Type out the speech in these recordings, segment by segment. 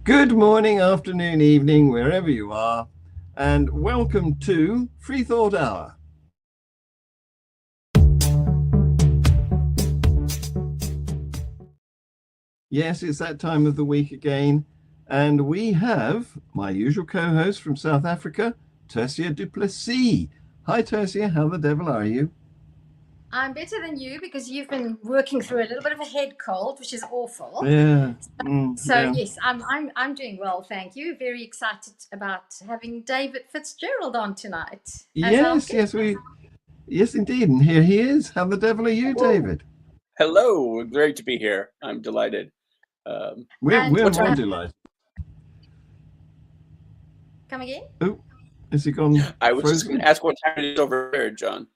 Good morning, afternoon, evening, wherever you are, and welcome to FreeThought Hour. Yes, it's that time of the week again, and we have my usual co-host from South Africa, Tersia Duplessis. Hi, Tersia, how the devil are you? I'm better than you because you've been working through a little bit of a head cold, which is awful. Yeah, So yeah. yes, I'm doing well, thank you. Very excited about having David Fitzgerald on tonight as our Yes, guest. yes, indeed, and here he is. How the devil are you, Woo. David? Hello, great to be here. I'm delighted. We're And we're What more time? delighted. come again? Oh, has he gone I was just going frozen? to ask what time it is over there, John.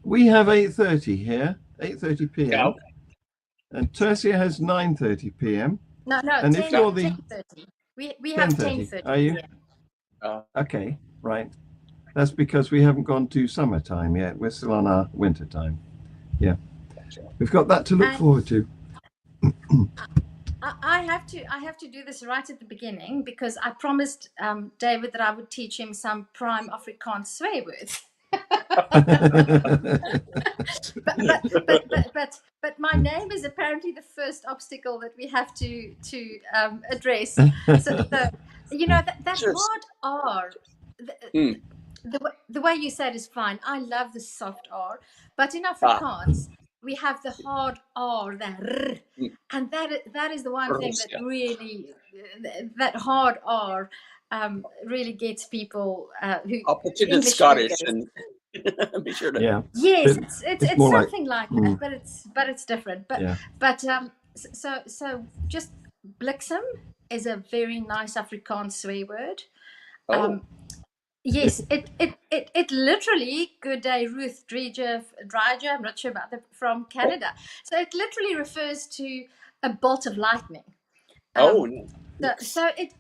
We have 8:30 here, 8:30 Yeah, p.m. And Tersia has 9:30 p.m. No, And if 10 you're the 10:30. We have 10:30, 10:30 are you? p.m. uh, Okay, right. That's because we haven't gone to summertime yet. We're still on our winter time. Yeah, gotcha. we've got that to look And forward to. I have to do this right at the beginning because I promised David that I would teach him some prime Afrikaans swear words. But my name is apparently the first obstacle that we have to address. So that Just hard R, the, mm, the way you said is fine. I love the soft R, but in ah, Afrikaans we have the hard R, the r, mm, and that is the one thing that Tersia. really that hard R really gets people who I'll pretend it's English Scottish speakers. and be sure to. Yeah, Yes, it, it's it's it's more like, something like that, mm, but it's different. But yeah. but so just bliksem is a very nice Afrikaans swear word. Oh, Um, yes, it literally, good day Ruth Dreijer, I'm not sure about from oh, Canada. So it literally refers to a bolt of lightning. oh, Um, so, nice. so it,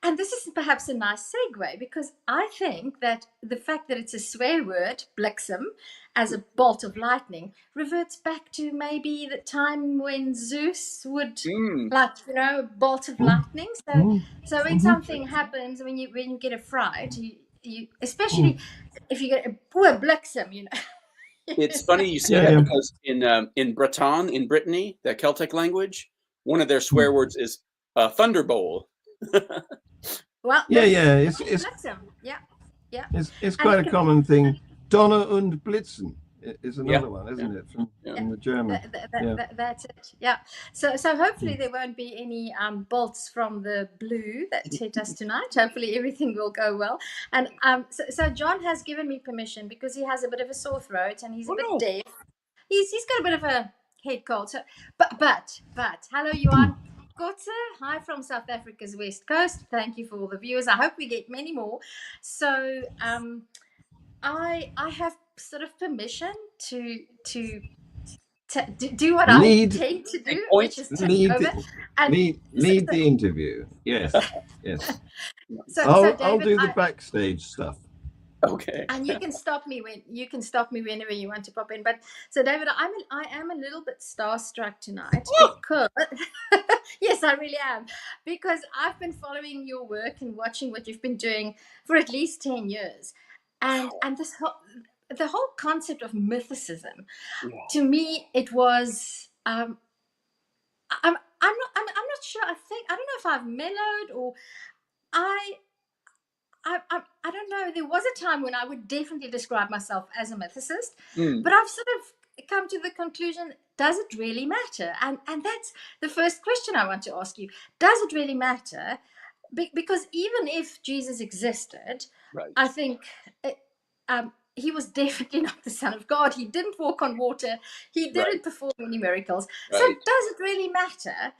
and this is perhaps a nice segue because I think that the fact that it's a swear word, bliksem, as a bolt of lightning, reverts back to maybe the time when Zeus would, Mm, like, a bolt of Mm, lightning. So, mm, so when mhm. something happens, when you get a fright, you Mm. especially if you get a poor bliksem, it's funny you say Yeah, that yeah. because in Breton, in Brittany, the Celtic language, one of their swear Mm. words is thunderbolt. well, Yeah, this is yeah. the It's word it's bliksem, yeah, yeah, it's and quite it a can common thing. Donner und Blitzen is Yeah, another one, yeah, isn't it, from yeah. yeah, from the German? Yeah. that's it. Yeah. So hopefully Mm. there won't be any bolts from the blue that hit us tonight. Hopefully everything will go well. And so John has given me permission because he has a bit of a sore throat and he's a Oh bit no. deaf. He's got a bit of a head cold. So but hello Johan. Kotze, hi from South Africa's west coast. Thank you for all the viewers. I hope we get many more. So I have sort of permission to do what I Lead, tend to Take do, which points. is take lead, over. And so, lead so, the interview. Yes, yes. so I'll David, do the backstage stuff. Okay. and you can stop me whenever you want to pop in. But so David, I am a little bit starstruck tonight because yes, I really am, because I've been following your work and watching what you've been doing for at least 10 years, and the whole concept of mythicism, Yeah. to me it was I'm not sure. I don't know if I've mellowed or I I don't know. There was a time when I would definitely describe myself as a mythicist, Mm. but I've sort of come to the conclusion: does it really matter? And that's the first question I want to ask you: does it really matter? Because even if Jesus existed, I Right. think he was definitely not the Son of God. He didn't walk on water. He Right. didn't perform any miracles. So Right. does it really matter?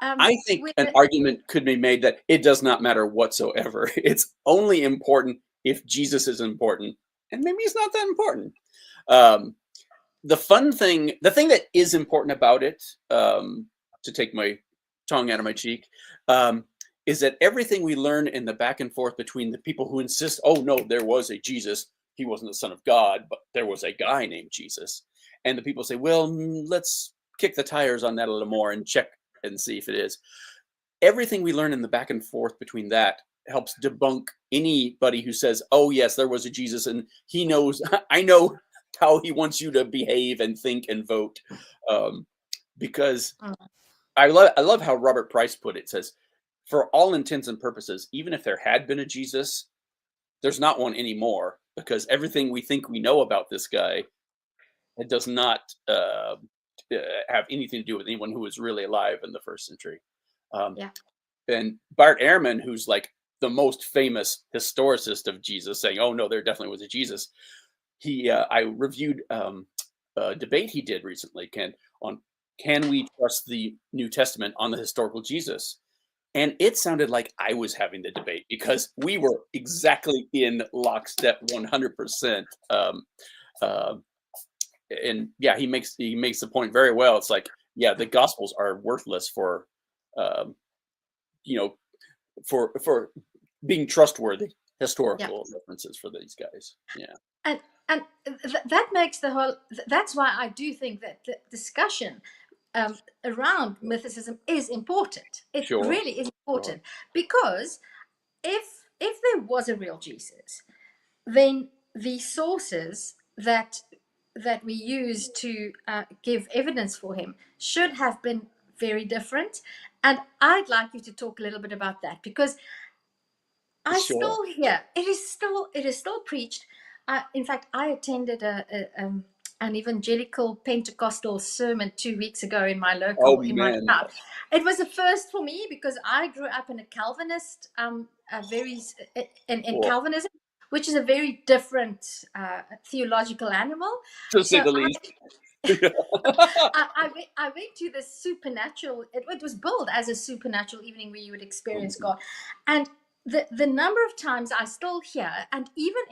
I think an Whether argument could be made that it does not matter whatsoever. It's only important if Jesus is important, and maybe he's not that important. Um, the thing that is important about it, to take my tongue out of my cheek, um, is that everything we learn in the back and forth between the people who insist, oh no, there was a Jesus, he wasn't the Son of God, but there was a guy named Jesus, and the people say, well, let's kick the tires on that a little more and check and see if it is. everything we learn in the back and forth between that helps debunk anybody who says, oh yes, there was a Jesus and he knows, I know how he wants you to behave and think and vote. Because I love how Robert Price put it. It says, for all intents and purposes, even if there had been a Jesus, there's not one anymore, because everything we think we know about this guy, it does not have anything to do with anyone who was really alive in the first century. Yeah. And Bart Ehrman, who's like the most famous historicist of Jesus, saying, "Oh no, there definitely was a Jesus." I reviewed a debate he did recently, can we trust the New Testament on the historical Jesus? And it sounded like I was having the debate, because we were exactly in lockstep, 100%. And yeah, he makes the point very well. It's like, yeah, the Gospels are worthless for, for being trustworthy historical references for these guys. Yeah. And that makes the whole. That's why I do think that the discussion around mythicism is important. It really is important, because if there was a real Jesus, then the sources that we use to give evidence for him should have been very different. And I'd like you to talk a little bit about that, because I still hear it is still preached. In fact, I attended an evangelical Pentecostal sermon 2 weeks ago in my local my town. It was a first for me, because I grew up in a Calvinist, in Calvinism, which is a very different theological animal, to say the least. I went to the supernatural. It was billed as a supernatural evening where you would experience God, and the number of times I still hear, and even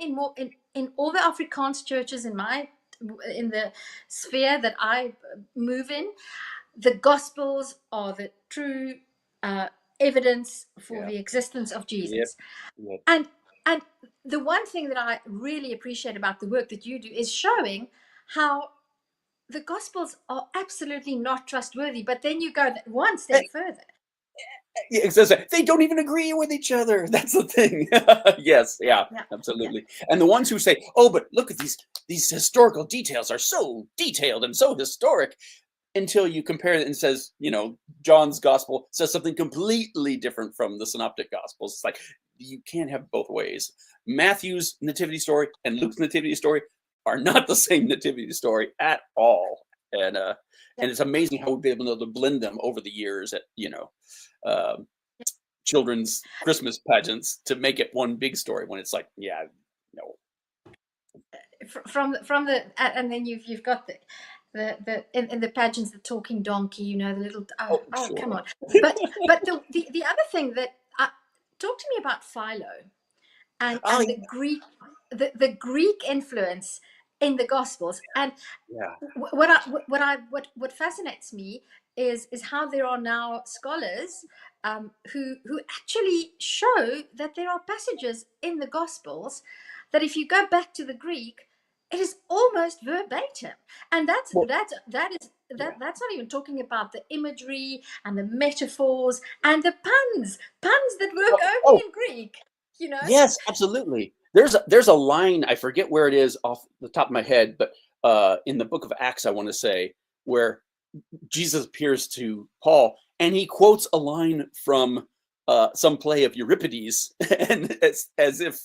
in all the Afrikaans churches in the sphere that I move in, the Gospels are the true evidence for the existence of Jesus. Yep. And the one thing that I really appreciate about the work that you do is showing how the Gospels are absolutely not trustworthy. But then you go one step further. Yeah, exactly. They don't even agree with each other. That's the thing. Yes, yeah, absolutely. Yeah. And the ones who say, "Oh, but look at these historical details are so detailed and so historic," until you compare it and says, John's gospel says something completely different from the synoptic gospels. It's like, you can't have both ways. Matthew's nativity story and Luke's nativity story are not the same nativity story at all. And it's amazing how we've been able to blend them over the years at children's Christmas pageants to make it one big story, when it's like, no. From the and then you've got in the pageants, the talking donkey, the little sure. Come on. But the other thing that talk to me about Philo and the Greek the Greek influence in the Gospels. And what fascinates me is how there are now scholars who actually show that there are passages in the Gospels that, if you go back to the Greek, it is almost verbatim. And that's not even talking about the imagery and the metaphors and the puns that work only in Greek. Yes, absolutely. There's a line, I forget where it is off the top of my head, but in the book of Acts, I want to say, where Jesus appears to Paul and he quotes a line from some play of Euripides, and it's as if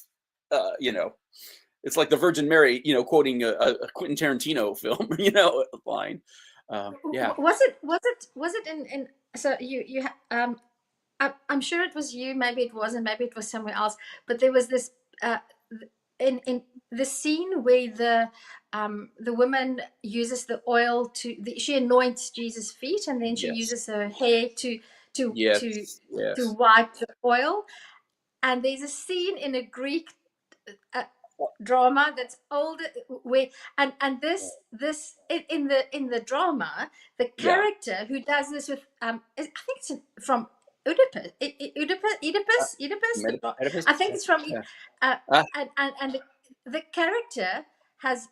it's like the Virgin Mary, quoting a Quentin Tarantino film, line. Was it in so you I'm sure it was you, maybe it wasn't, maybe it was somewhere else, but there was this in the scene where the woman uses the oil she anoints Jesus' feet, and then she uses her hair to wipe the oil. And there's a scene in a Greek drama that's older where and this in the drama, the character who does this with I think it's from Oedipus. I think it's from and the character has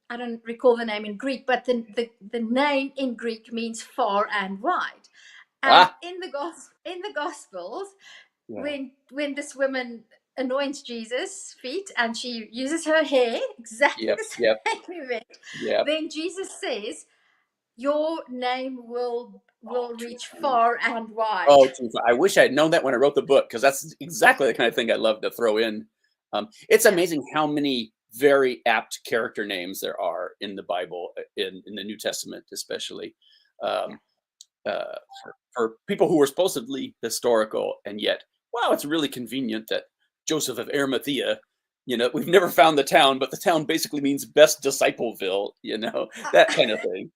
I don't recall the name in Greek, but the name in Greek means far and wide. And Ah, in the Gospels, yeah, when this woman anoints Jesus' feet and she uses her hair, exactly yep, the yep, same event, yep. then Jesus says, "Your name Oh, will too reach funny. far and wide." Oh, too funny. I wish I had known that when I wrote the book, because that's exactly the kind of thing I love to throw in. It's Yeah, amazing how many very apt character names there are in the Bible, in the New Testament, especially. yeah. Um, for people who were supposedly historical, and yet, wow, it's really convenient that Joseph of Arimathea, we've never found the town, but the town basically means best discipleville, that kind of thing.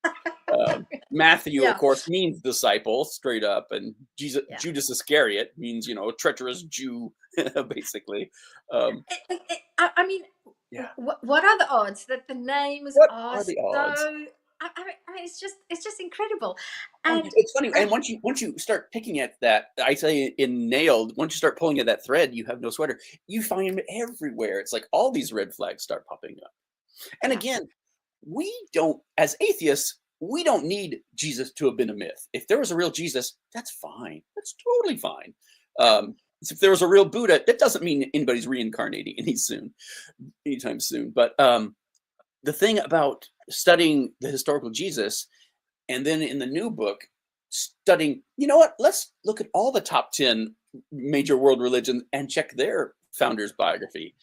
Matthew, of Yeah, course, means disciple straight up, and yeah. Judas Iscariot means, treacherous Jew, basically. Um, I mean, yeah. what are the odds that the names What are are the so? odds? It's just incredible, Oh, and it's funny, and once you start picking at that, I say in Nailed, once you start pulling at that thread, you have no sweater. You find them everywhere. It's like all these red flags start popping up. And yeah, again, we don't, as atheists, we don't need Jesus to have been a myth. If there was a real Jesus, that's fine. That's totally fine. If there was a real Buddha, that doesn't mean anybody's reincarnating anytime soon. But the thing about studying the historical Jesus, and then in the new book, studying, you know what? Let's look at all the top 10 major world religions and check their founders' biography.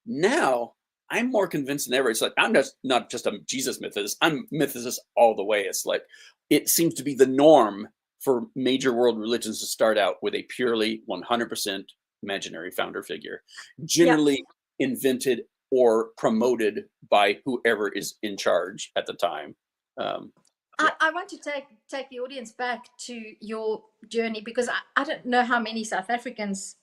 Now, I'm more convinced than ever. It's like I'm just not just a Jesus mythicist. I'm mythicist all the way. It's like it seems to be the norm for major world religions to start out with a purely 100% imaginary founder figure, yeah. generally invented or promoted by whoever is in charge at the time. Um, yeah. I want to take the audience back to your journey because I don't know how many South Africans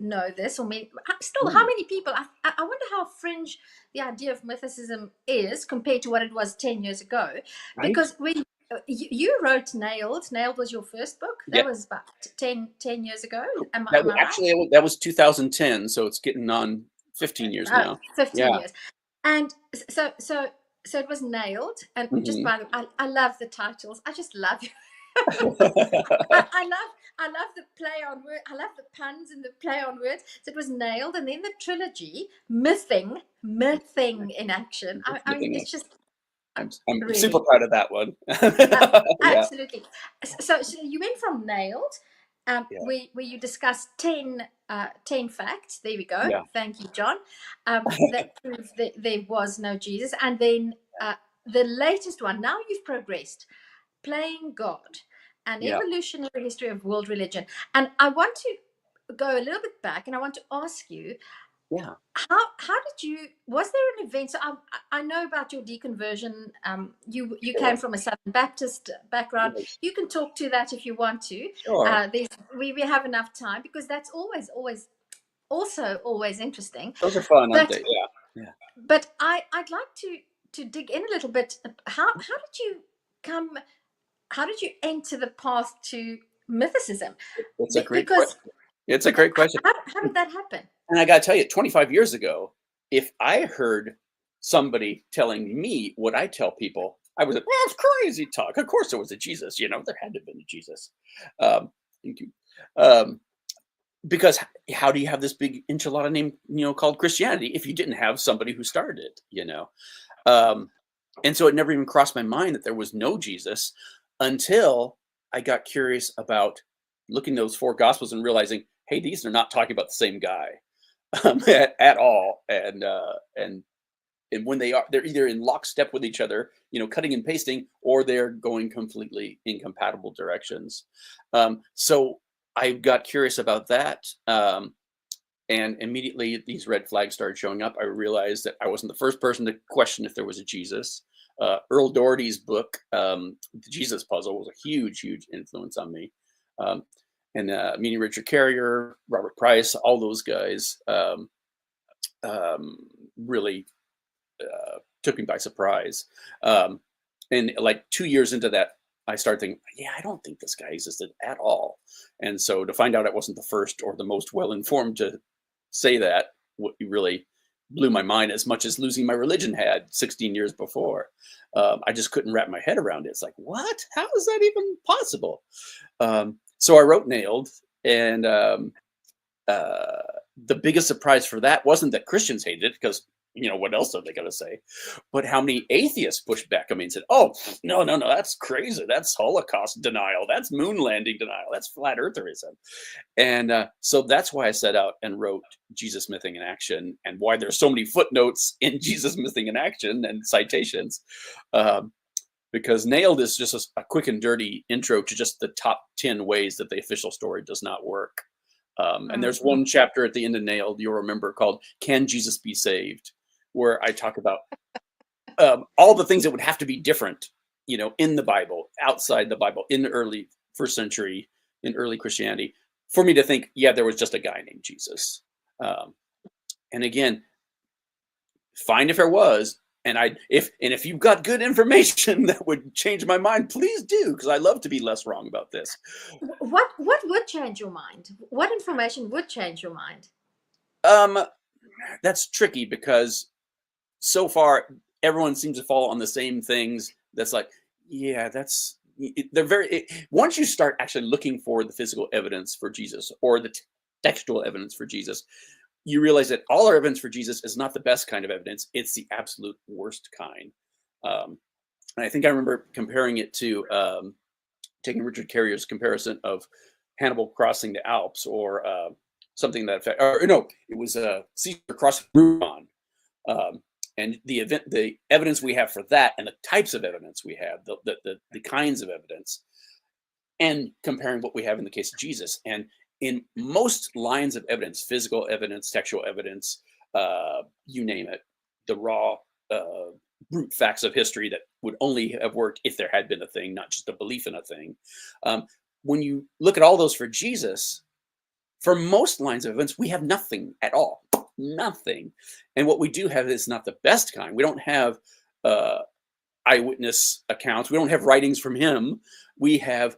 know this, or maybe still how Mm, many people. I wonder how fringe the idea of mythicism is compared to what it was 10 years ago. right? Because when you wrote Nailed, Nailed was your first book. That Yep. was about 10 years ago. That Am was I right? actually that was 2010, so it's getting on 15 years Oh, now. 15 Yeah. years. And so it was Nailed. And just Mhm. by the I love the titles. I just love I love the play on word. I love the puns and the play on words. So it was Nailed, and then the trilogy, mything in action. I mean, it's just I'm super really proud of that one. uh, Yeah, absolutely. So you went from Nailed, yeah, where you discussed 10 facts. There we go. yeah, Thank you, John. That proves that there was no Jesus, and then the latest one. Now you've progressed. Playing God, an yeah, evolutionary history of world religion. And I want to go a little bit back and I want to ask you, yeah. how did you, was there an event? So I know about your deconversion. You came Sure. from a Southern Baptist background. Yes, You can talk to that if you want to. sure. We have enough time because that's always also always interesting. Those are fun, aren't But they? Yeah, yeah. I'd like to dig in a little bit. How did you come? How did you enter the path to mythicism? It's a great Because question. It's a great question. how did that happen? And I gotta tell you, 25 years ago, if I heard somebody telling me what I tell people, I was like, well, it's crazy talk. Of course there was a Jesus, there had to have been a Jesus. Um, thank you. Um, because how do you have this big enchilada name, called Christianity if you didn't have somebody who started it? Um, and so it never even crossed my mind that there was no Jesus until I got curious about looking at those four gospels and realizing, hey, these are not talking about the same guy at all. And when they're either in lockstep with each other, cutting and pasting, or they're going completely incompatible directions. So I got curious about that. And immediately these red flags started showing up. I realized that I wasn't the first person to question if there was a Jesus. Earl Doherty's book, The Jesus Puzzle, was a huge, huge influence on me. Um, and meeting Richard Carrier, Robert Price, all those guys really took me by surprise. And like 2 years into that, I started thinking, yeah, I don't think this guy existed at all. And so to find out I wasn't the first or the most well-informed to say that, what really blew my mind as much as losing my religion had 16 years before. I just couldn't wrap my head around it. It's like, what? How is that even possible? So I wrote Nailed, and the biggest surprise for that wasn't that Christians hated it, because what else are they going to say, but how many atheists pushed back on me and said, "Oh, no, that's crazy. That's Holocaust denial. That's moon landing denial. That's flat eartherism." And so that's why I set out and wrote Jesus Mything in Action, and why there's so many footnotes in Jesus Mything in Action and citations, because Nailed is just a quick and dirty intro to just the top 10 ways that the official story does not work. And there's one chapter at the end of Nailed, you'll remember, called "Can Jesus Be Saved?", where I talk about all the things that would have to be different, in the Bible, outside the Bible, in the early first century, in early Christianity, for me to think, yeah, there was just a guy named Jesus. And again, fine if there was, and if you've got good information that would change my mind, please do, because I love to be less wrong about this. What would change your mind? What information would change your mind? That's tricky, because so far everyone seems to fall on the same things. That's like, yeah, once you start actually looking for the physical evidence for Jesus, or the textual evidence for Jesus, you realize that all our evidence for Jesus is not the best kind of evidence. It's the absolute worst kind. And I think I remember comparing it to taking Richard Carrier's comparison of Hannibal crossing the Alps, or something that effect. Or no, it was Caesar crossing Rubicon. And the evidence we have for that, and the types of evidence we have, the kinds of evidence, and comparing what we have in the case of Jesus. And in most lines of evidence, physical evidence, textual evidence, you name it, the raw brute facts of history that would only have worked if there had been a thing, not just a belief in a thing. When you look at all those for Jesus, for most lines of evidence, we have nothing at all. Nothing. And what we do have is not the best kind. We don't have eyewitness accounts. We don't have writings from him. We have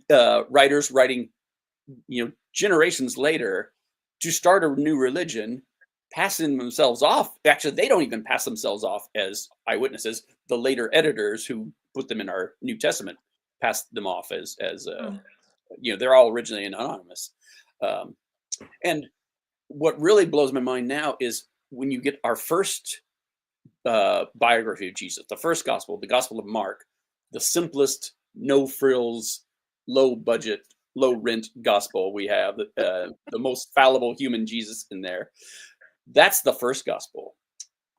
writers writing, generations later to start a new religion, passing themselves off. Actually, they don't even pass themselves off as eyewitnesses. The later editors who put them in our New Testament passed them off as they're all originally anonymous. And what really blows my mind now is when you get our first biography of Jesus, the first gospel, the Gospel of Mark, the simplest, no frills, low budget, low rent gospel we have, the most fallible human Jesus in there. That's the first gospel.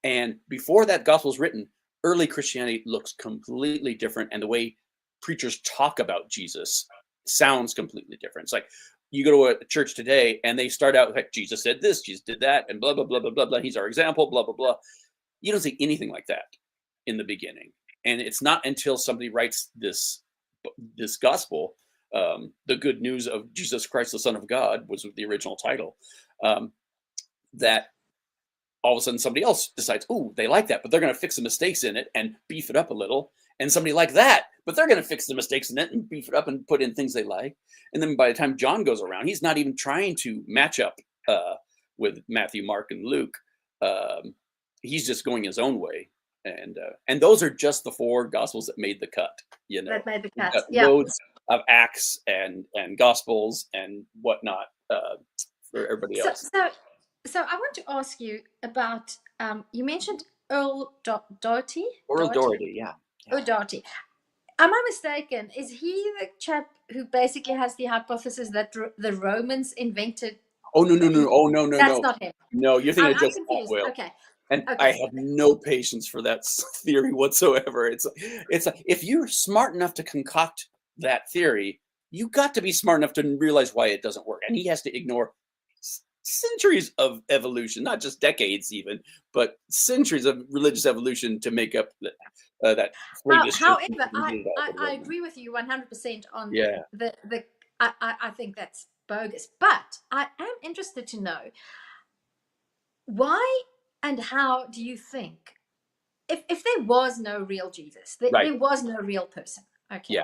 And before that gospel is written, early Christianity looks completely different, and the way preachers talk about Jesus sounds completely different. It's like, you go to a church today and they start out like, Jesus said this, Jesus did that, and blah, blah, blah, blah, blah, blah. He's our example, blah, blah, blah. You don't see anything like that in the beginning. And it's not until somebody writes this gospel, the good news of Jesus Christ, the Son of God, was the original title, that all of a sudden somebody else decides, oh, they like that, but they're going to fix the mistakes in it and beef it up a little. And somebody like that, but they're going to fix the mistakes in it and beef it up and put in things they like. And then by the time John goes around, he's not even trying to match up with Matthew, Mark, and Luke. He's just going his own way. And those are just the 4 gospels that made the cut. That made the cut. Yeah. Loads of Acts and gospels and whatnot for everybody else. So I want to ask you about, you mentioned Earl Doherty. Earl Doherty, yeah. Earl Doherty. Am I mistaken? Is he the chap who basically has the hypothesis that the Romans invented? Oh, no. Oh, no. That's not him. No, you're thinking of just confused. Will. Okay. And I have no patience for that theory whatsoever. It's like, if you're smart enough to concoct that theory, you got to be smart enough to realize why it doesn't work. And he has to ignore centuries of evolution, not just decades even, but centuries of religious evolution to make up that. However, I agree with you 100% on the I think that's bogus. But I am interested to know, why and how do you think, if there was no real Jesus, there was no real person, okay? Yeah.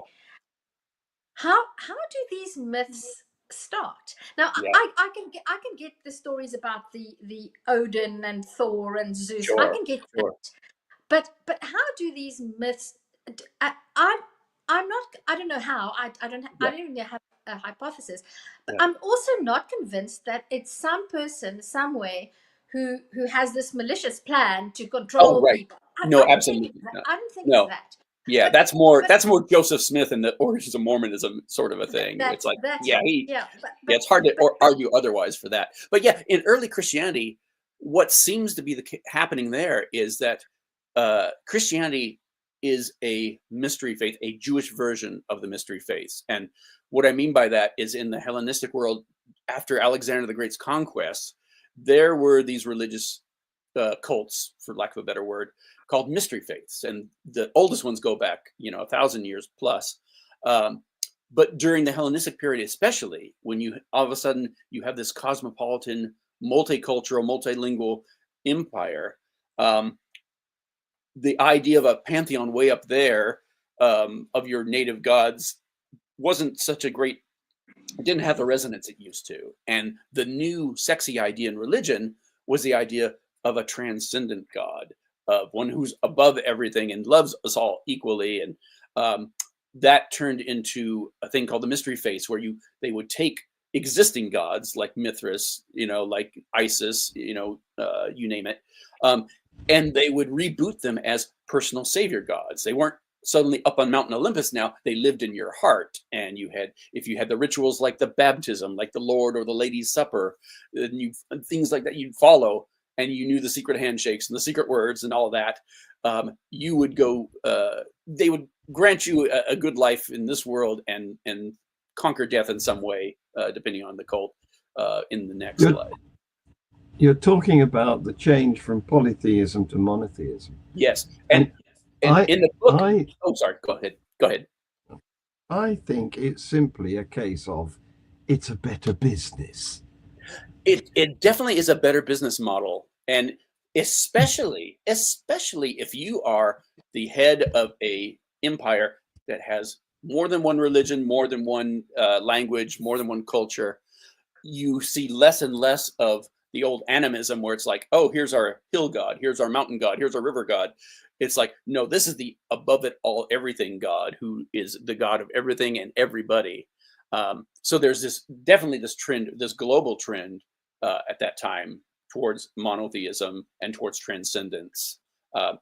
How do these myths start. Now, Yeah. I can get the stories about the Odin and Thor and Zeus. I Sure. can get Sure. that. But how do these myths? I'm not. I don't know how. I don't. Yeah. I don't even have a hypothesis. But Yeah. I'm also not convinced that it's some person somewhere who has this malicious plan to control Oh, right. people. No, I don't absolutely think it's not. I don't think it's No. that. Yeah, But that's more but Joseph Smith and the origins of Mormonism sort of a thing. It's like, that's yeah, right. Yeah. yeah, it's hard to But argue otherwise for that. But yeah, in early Christianity, what seems to be happening there is that Christianity is a mystery faith, a Jewish version of the mystery faiths. And what I mean by that is in the Hellenistic world, after Alexander the Great's conquests, there were these religious cults, for lack of a better word, called mystery faiths, and the oldest ones go back, 1,000 years plus. But during the Hellenistic period, especially, when you all of a sudden you have this cosmopolitan, multicultural, multilingual empire, the idea of a pantheon way up there of your native gods wasn't such a great. It didn't have the resonance it used to, and the new sexy idea in religion was the idea of a transcendent God, of one who's above everything and loves us all equally. And that turned into a thing called the mystery faiths, where they would take existing gods like Mithras, like Isis, you name it, and they would reboot them as personal savior gods. They weren't suddenly up on Mountain Olympus. Now they lived in your heart, and if you had the rituals like the baptism, like the Lord or the Lady's Supper, and things like that, you'd follow, and you knew the secret handshakes and the secret words and all that. You would go. They would grant you a good life in this world and conquer death in some way, depending on the cult, in the next life. You're talking about the change from polytheism to monotheism. Yes, and in the book. Oh, sorry. Go ahead. Go ahead. I think it's simply a case of it's a better business. It definitely is a better business model, and especially if you are the head of a empire that has more than one religion, more than one language, more than one culture, you see less and less of the old animism where it's like, oh, here's our hill god, here's our mountain god, here's our river god. It's like, no, this is the above it all everything God, who is the God of everything and everybody. So there's definitely this trend, this global trend at that time towards monotheism and towards transcendence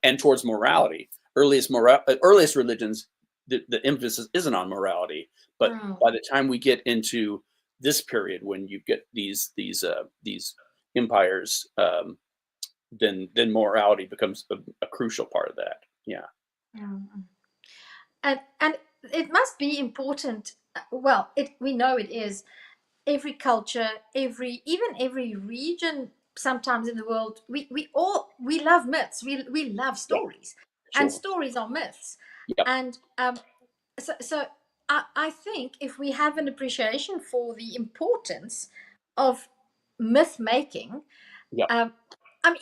and towards morality. Earliest religions, the emphasis isn't on morality, but by the time we get into this period, when you get these empires, then morality becomes a crucial part of that. Yeah. And it must be important. Well, we know it is. Every culture, even every region, sometimes in the world, we love myths. We love stories, Sure. and stories are myths. Yep. And so I think if we have an appreciation for the importance of myth making, yep.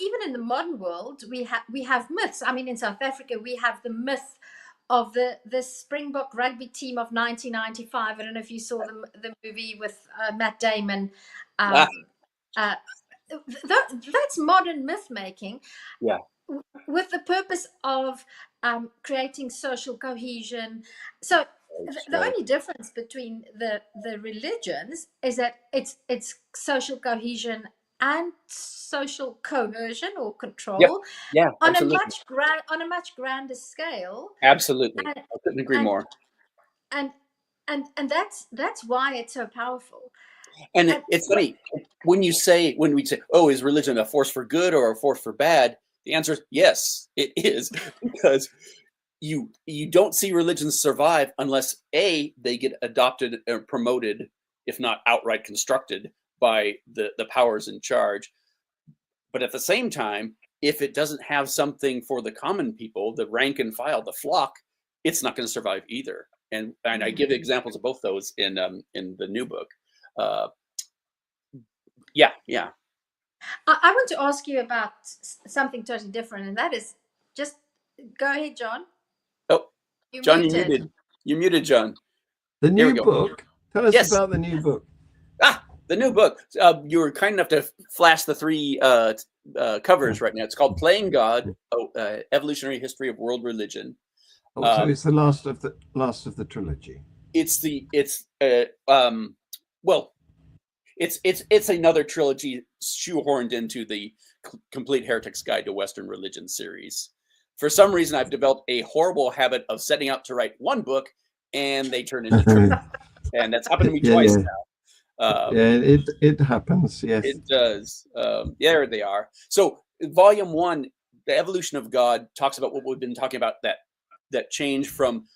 Even in the modern world, we have myths. I mean, in South Africa, we have the myth of the Springbok rugby team of 1995. I don't know if you saw the movie with Matt Damon. That's modern myth making. Yeah. With the purpose of creating social cohesion. So the only difference between the religions is that it's social cohesion and social coercion or control. Yep. Yeah, on absolutely. a much grander scale. Absolutely. I couldn't agree more. And that's why it's so powerful. And it's funny when we say, oh, is religion a force for good or a force for bad? The answer is yes, it is, because you don't see religions survive unless A, they get adopted or promoted, if not outright constructed, by the powers in charge. But at the same time, if it doesn't have something for the common people, the rank and file, the flock, it's not going to survive either. And I give examples of both those in the new book. Yeah. I want to ask you about something totally different, and that is, just go ahead, John. Oh, John, you're muted. You're muted, John. The new book. Tell us about the new book. The new book. You were kind enough to flash the 3 covers right now. It's called Playing God: Evolutionary History of World Religion. So it's the last of the trilogy. It's another trilogy shoehorned into the Complete Heretic's Guide to Western Religion series. For some reason, I've developed a horrible habit of setting out to write one book, and they turn into trilogy. And that's happened to me twice now. It happens. Yes, it does. There they are. So, Volume 1, The Evolution of God, talks about what we've been talking about, that change from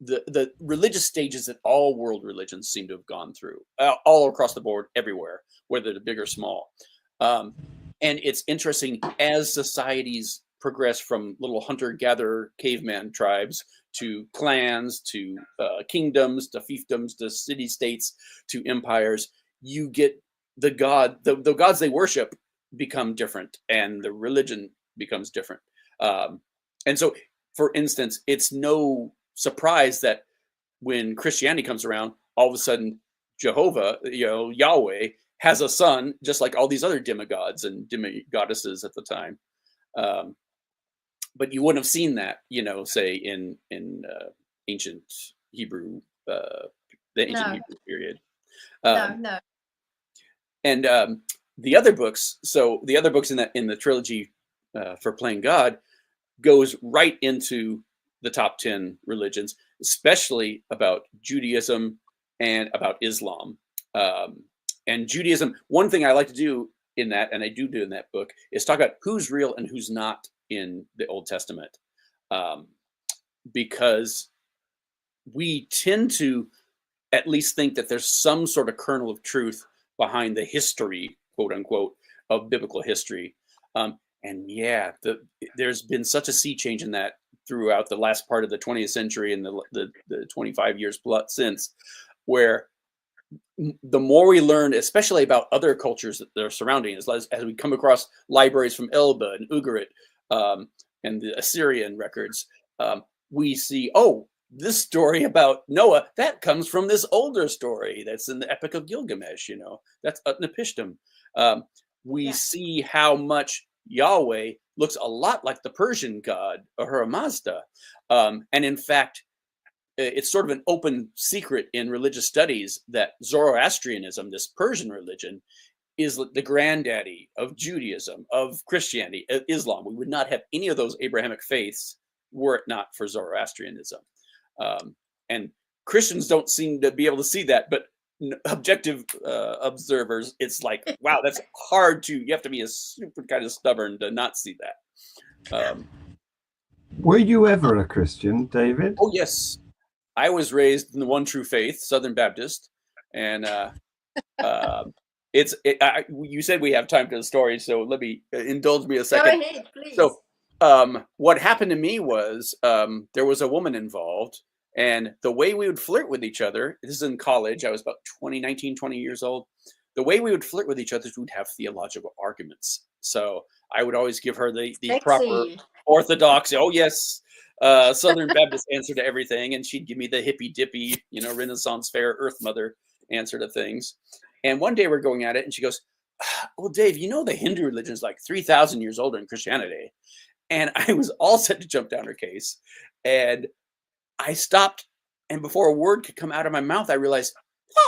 the religious stages that all world religions seem to have gone through, all across the board, everywhere, whether they're big or small. And it's interesting, as societies progress from little hunter-gatherer caveman tribes to clans, to kingdoms, to fiefdoms, to city-states, to empires, you get the gods they worship become different, and the religion becomes different. And so, for instance, it's no surprise that when Christianity comes around, all of a sudden Jehovah, Yahweh, has a son, just like all these other demigods and demigoddesses at the time. But you wouldn't have seen that, say in ancient Hebrew, the ancient Hebrew period. No. And the other books, in the trilogy for Playing God, goes right into the top 10 religions, especially about Judaism and about Islam. And Judaism, one thing I like to do in that, and I do in that book, is talk about who's real and who's not in the Old Testament. Because we tend to at least think that there's some sort of kernel of truth behind the history, quote unquote, of biblical history. And there's been such a sea change in that throughout the last part of the 20th century and the 25 years plus since, where the more we learn, especially about other cultures that are surrounding us, as we come across libraries from Elba and Ugarit and the Assyrian records, we see, this story about Noah, that comes from this older story that's in the Epic of Gilgamesh, that's Utnapishtim. We see how much Yahweh looks a lot like the Persian god Ahura Mazda. And in fact, it's sort of an open secret in religious studies that Zoroastrianism, this Persian religion, is the granddaddy of Judaism, of Christianity, of Islam. We would not have any of those Abrahamic faiths were it not for Zoroastrianism. And Christians don't seem to be able to see that, but objective observers, it's like, wow, that's hard you have to be a super kind of stubborn to not see that. Were you ever a Christian, David? Oh, yes. I was raised in the one true faith, Southern Baptist. And you said we have time for the story, so let me indulge me a second. Go ahead, please. So what happened to me was there was a woman involved, and the way we would flirt with each other, this is in college, I was about 20 years old. The way we would flirt with each other is we'd have theological arguments. So I would always give her the proper orthodox, Southern Baptist answer to everything, and she'd give me the hippy dippy, Renaissance fair Earth Mother answer to things. And one day we're going at it, and she goes, "Well, Dave, the Hindu religion is like 3,000 years older than Christianity." And I was all set to jump down her case, and I stopped, and before a word could come out of my mouth, I realized,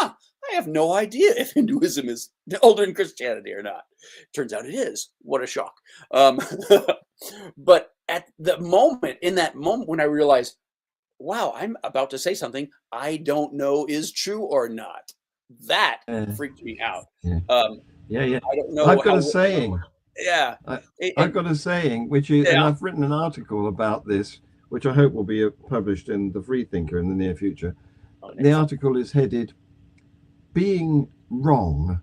I have no idea if Hinduism is older than Christianity or not. Turns out it is. What a shock. But at in that moment when I realized, wow, I'm about to say something I don't know is true or not, that freaked me out. I don't know. I've got a saying. I've got a saying, which is, and I've written an article about this, which I hope will be published in the Freethinker in the near future. The article is headed, "Being wrong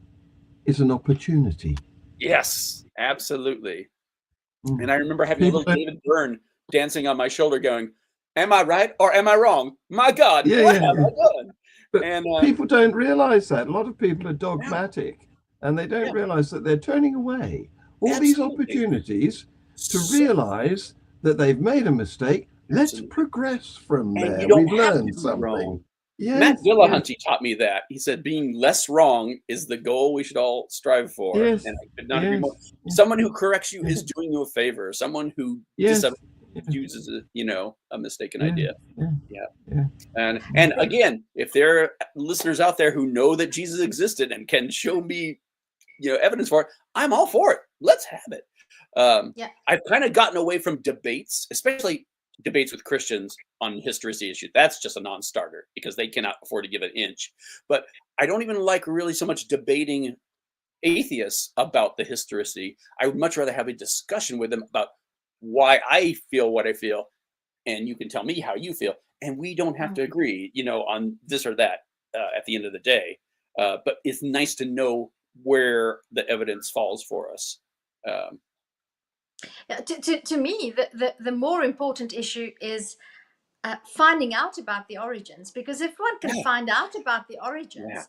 is an opportunity." Yes, absolutely. And I remember having little David Byrne dancing on my shoulder going, "Am I right or am I wrong? My God, what have I done?" But people don't realize that. A lot of people are dogmatic, and they don't realize that they're turning away all these opportunities to realize that they've made a mistake. Let's progress from there. We've learned something. Matt Dillahunty taught me that. He said being less wrong is the goal we should all strive for. Yes. And I could not agree more. Someone who corrects you is doing you a favor. Someone who uses a mistaken idea. Yeah. And again, if there are listeners out there who know that Jesus existed and can show me evidence for it, I'm all for it. Let's have it. I've kind of gotten away from debates, especially debates with Christians on historicity issues. That's just a non-starter because they cannot afford to give an inch. But I don't even like really so much debating atheists about the historicity. I would much rather have a discussion with them about why I feel what I feel, and you can tell me how you feel, and we don't have to agree, on this or that at the end of the day. But it's nice to know where the evidence falls for us. To me, the more important issue is finding out about the origins, because if one can find out about the origins,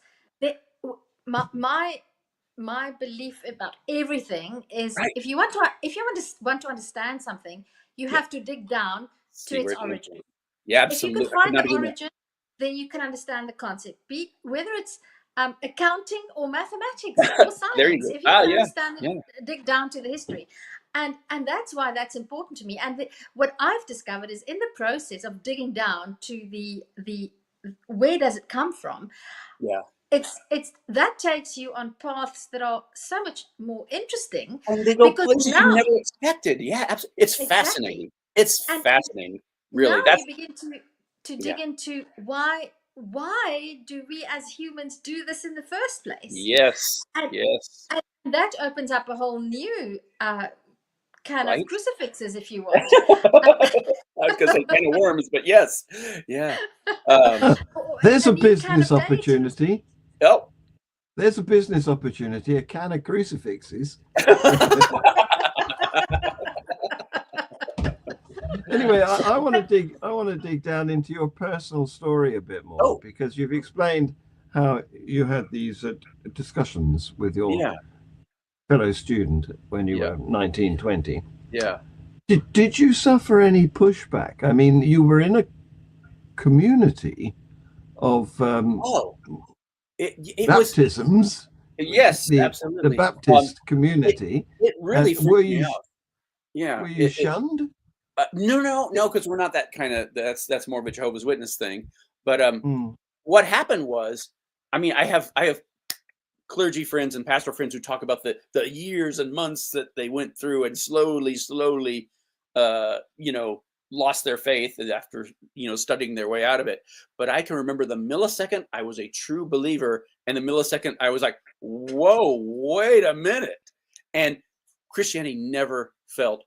my belief about everything is if you want to understand something, you have to dig down to its origin. Yeah, absolutely. If you can find the origin, then you can understand the concept. Whether it's accounting or mathematics or science, there you go. if you can understand it, dig down to the history. And that's why that's important to me. And what I've discovered is in the process of digging down to the where does it come from? Yeah. It's that takes you on paths that are so much more interesting. And they go places you never expected. Yeah, absolutely. It's fascinating. It's fascinating. Really. Now you begin to dig into why do we as humans do this in the first place? Yes. And that opens up a whole new kind of crucifixes, if you want. I was going to say can of worms, but yes. Yeah. There's a business opportunity. Oh. There's a business opportunity, a can of crucifixes. Anyway, I want to dig down into your personal story a bit more, because you've explained how you had these discussions with your fellow student when you were 19, 20. Yeah. Did you suffer any pushback? I mean, you were in a community of baptisms. Yes, absolutely. The Baptist community. It really freaked me out. Yeah. Were you shunned? No, because we're not that kind of. That's more of a Jehovah's Witness thing. But what happened was, I mean, I have clergy friends and pastoral friends who talk about the years and months that they went through and slowly, lost their faith after, studying their way out of it. But I can remember the millisecond I was a true believer, and the millisecond I was like, whoa, wait a minute. And Christianity never felt.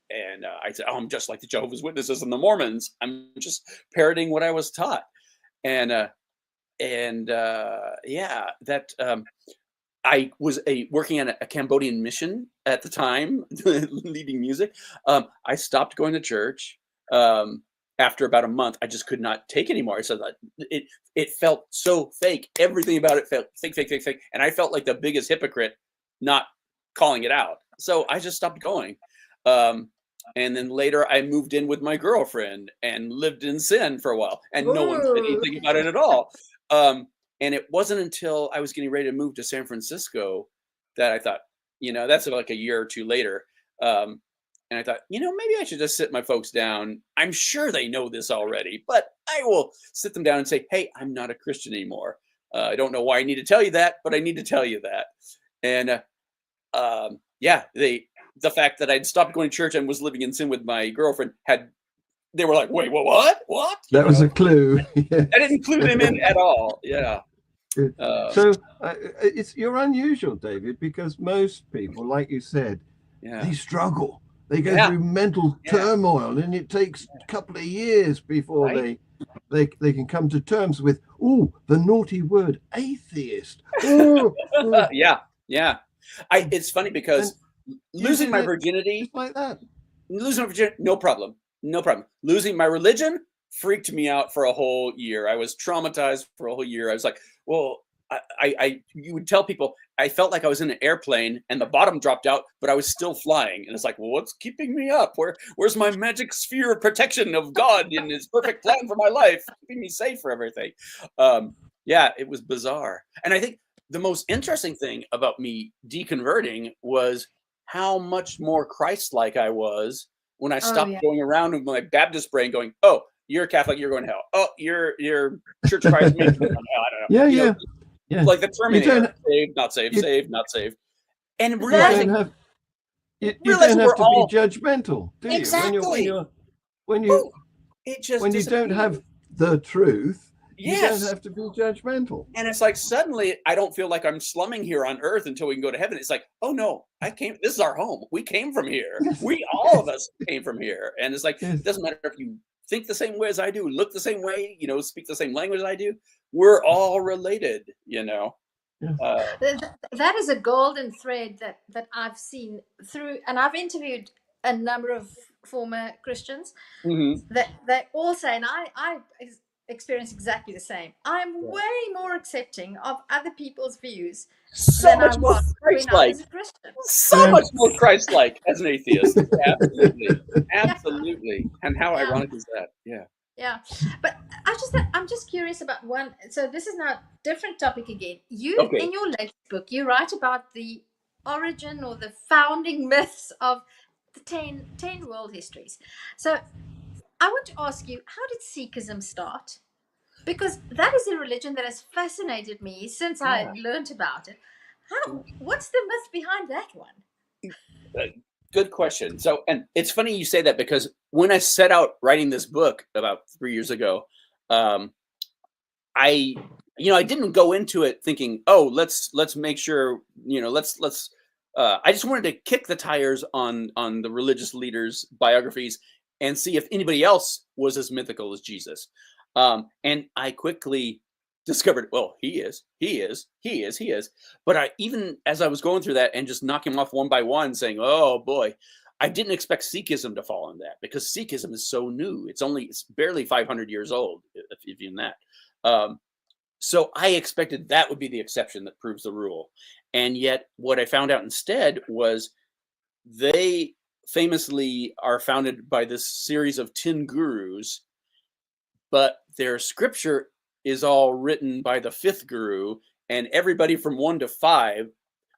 And I said, I'm just like the Jehovah's Witnesses and the Mormons. I'm just parroting what I was taught. I was working on a Cambodian mission at the time, leading music. I stopped going to church after about a month. I just could not take anymore. I said it felt so fake. Everything about it felt fake. And I felt like the biggest hypocrite not calling it out. So I just stopped going. And then later I moved in with my girlfriend and lived in sin for a while, and no one said anything about it at all. And it wasn't until I was getting ready to move to San Francisco that I thought, that's like a year or two later. And I thought, maybe I should just sit my folks down. I'm sure they know this already, but I will sit them down and say, hey, I'm not a Christian anymore. I don't know why I need to tell you that, but I need to tell you that. And the fact that I'd stopped going to church and was living in sin with my girlfriend they were like, wait, what? That was a clue. I didn't clue them in at all. Yeah. So you're unusual, David, because most people, like you said, they struggle. They go through mental turmoil, and it takes a couple of years before they can come to terms with, the naughty word atheist. Yeah. It's funny because losing my virginity, just like that. Losing my virginity, no problem. Losing my religion freaked me out for a whole year. I was traumatized for a whole year. I was like, well, you would tell people, I felt like I was in an airplane and the bottom dropped out, but I was still flying. And it's like, well, what's keeping me up? Where's my magic sphere of protection of God and his perfect plan for my life, keeping me safe for everything? Yeah, it was bizarre. And I think the most interesting thing about me deconverting was how much more Christ-like I was when I stopped going around with my Baptist brain going, oh, you're a Catholic, you're going to hell. Oh, you're Church of Christ, you're going to hell. I don't know. Yeah. Like the Terminator, saved, not saved, saved, not saved. And realizing you don't have to be judgmental, do you? Exactly. When you don't have the truth, you don't have to be judgmental. And it's like suddenly I don't feel like I'm slumming here on earth until we can go to heaven. It's like, oh no, this is our home. We came from here. All of us came from here. And it's like, it doesn't matter if you think the same way as I do, look the same way, speak the same language as I do. We're all related, That is a golden thread that I've seen through, and I've interviewed a number of former Christians that they all say, and I experience exactly the same. I'm way more accepting of other people's views than I was when I was a Christian. So much more Christ-like as an atheist. Absolutely. And how ironic is that? Yeah, but I'm just curious about one. So this is now a different topic again. In your latest book, you write about the origin or the founding myths of the 10 world histories. So I want to ask you, how did Sikhism start? Because that is a religion that has fascinated me since I learned about it. What's the myth behind that one? Good question. So, and it's funny you say that, because when I set out writing this book about 3 years ago, I didn't go into it thinking, oh, let's make sure, I just wanted to kick the tires on the religious leaders' biographies and see if anybody else was as mythical as Jesus. And I quickly discovered, well, he is. But even as I was going through that and just knocking them off one by one, saying, oh boy, I didn't expect Sikhism to fall in that, because Sikhism is so new. It's barely 500 years old, if even that. So I expected that would be the exception that proves the rule. And yet what I found out instead was they famously are founded by this series of 10 gurus, but their scripture is all written by the 5th guru, and everybody from 1 to 5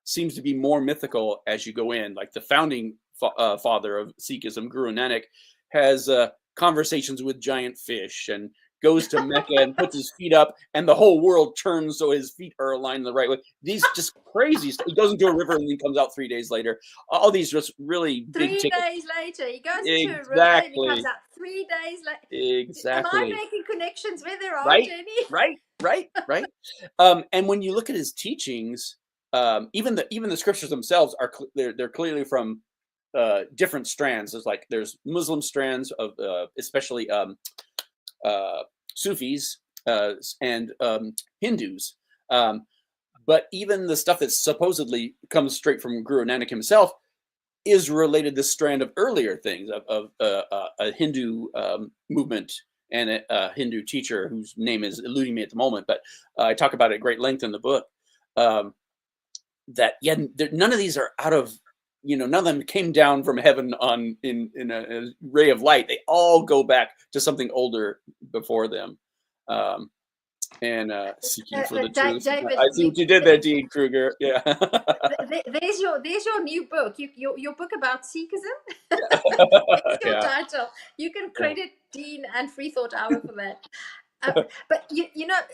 seems to be more mythical as you go in. Like the founding father of Sikhism, Guru Nanak, has conversations with giant fish and goes to Mecca and puts his feet up, and the whole world turns so his feet are aligned the right way. These just crazy stuff. He goes into a river and then comes out 3 days later. All these just really big 3 days later, he goes into a river and he comes out 3 days later. Exactly. Am I making connections where there aren't any? Right. And when you look at his teachings, even the scriptures themselves are they're clearly from different strands. There's Muslim strands of especially Sufis and Hindus, but even the stuff that supposedly comes straight from Guru Nanak himself is related to this strand of earlier things of a Hindu movement and a Hindu teacher whose name is eluding me at the moment, but I talk about it at great length in the book. None of these are out of, none of them came down from heaven in a ray of light. They all go back to something older before them. Seeking for the truth. David, I see what you did there, Dean Kruger. Yeah. There's your new book. Your book about Sikhism. It's your title. You can credit Dean and FreeThought Hour for that. But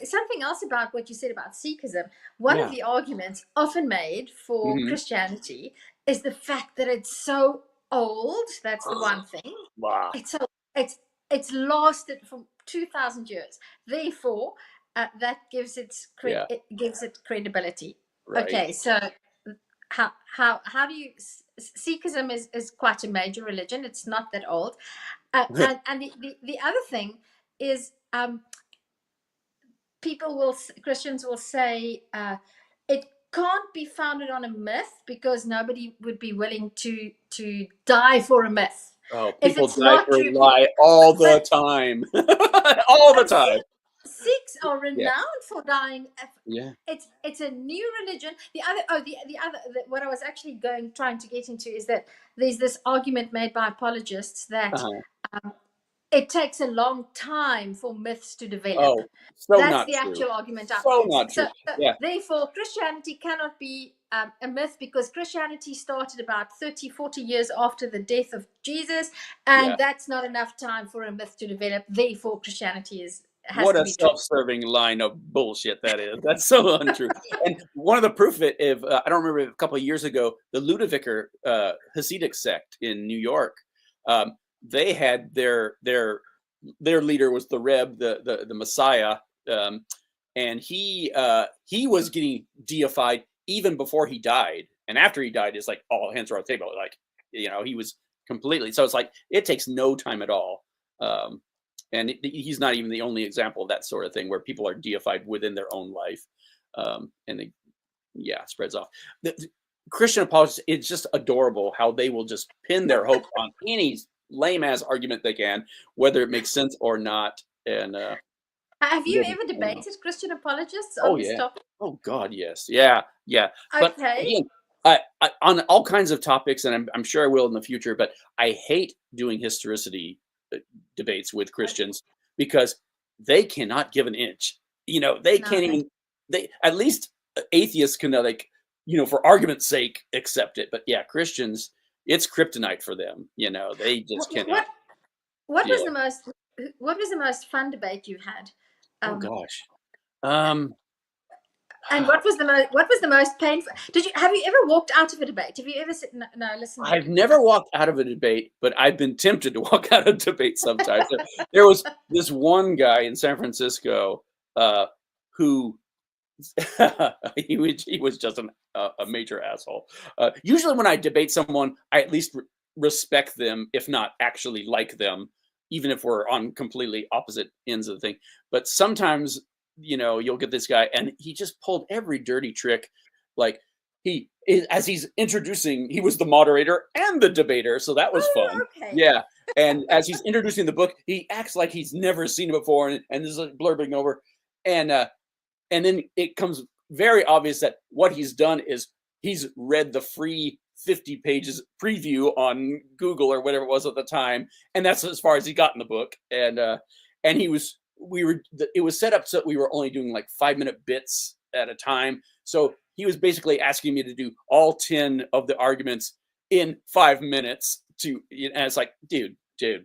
something else about what you said about Sikhism. One of the arguments often made for Christianity is the fact that it's so old. That's the one thing. Wow. It's lasted for 2,000 years. Therefore, that gives it credibility. Right. Okay, so how do you? Sikhism is quite a major religion. It's not that old, and the other thing is Christians will say it can't be founded on a myth because nobody would be willing to die for a myth. Oh, people die for a lie all the time. All the time. Catholics are renowned for dying. Yeah. It's a new religion. What I was actually trying to get into is that there's this argument made by apologists that it takes a long time for myths to develop. Oh, so that's not the true. actual argument. So not true. Therefore, Christianity cannot be a myth, because Christianity started about 30-40 years after the death of Jesus, and that's not enough time for a myth to develop. Therefore, Christianity has what to a be self-serving line of bullshit that is. That's so untrue. And one of the proof of it, I don't remember, a couple of years ago, the Ludovicer Hasidic sect in New York, they had their leader was the Reb, the Messiah, and he was getting deified even before he died, and after he died, it's like all hands are on the table. Like, he was completely. So it's like it takes no time at all, and he's not even the only example of that sort of thing where people are deified within their own life, and it spreads off. The Christian apologists, it's just adorable how they will just pin their hope on any lame ass argument they can, whether it makes sense or not. And have you ever debated Christian apologists on this topic? Oh God, yes, yeah. But again, I on all kinds of topics, and I'm sure I will in the future. But I hate doing historicity debates with Christians because they cannot give an inch. They can't even. They at least atheists can for argument's sake accept it. But Christians, it's kryptonite for them. They just cannot. What was the most fun debate you've had? Oh gosh. And what was the most painful? Have you ever walked out of a debate? Have you ever said no? Listen. I've never walked out of a debate, but I've been tempted to walk out of a debate sometimes. There was this one guy in San Francisco who he was just a major asshole. Usually, when I debate someone, I at least respect them, if not actually like them, even if we're on completely opposite ends of the thing. But sometimes, you'll get this guy, and he just pulled every dirty trick. Like as he's introducing, he was the moderator and the debater, so that was fun. Okay. Yeah, and as he's introducing the book, he acts like he's never seen it before, and is blurbing over, and then it comes very obvious that what he's done is he's read the free 50 pages preview on Google or whatever it was at the time, and that's as far as he got in the book. And it was set up so that we were only doing like 5-minute bits at a time. So he was basically asking me to do all 10 of the arguments in 5 minutes. And it's like, dude, yeah,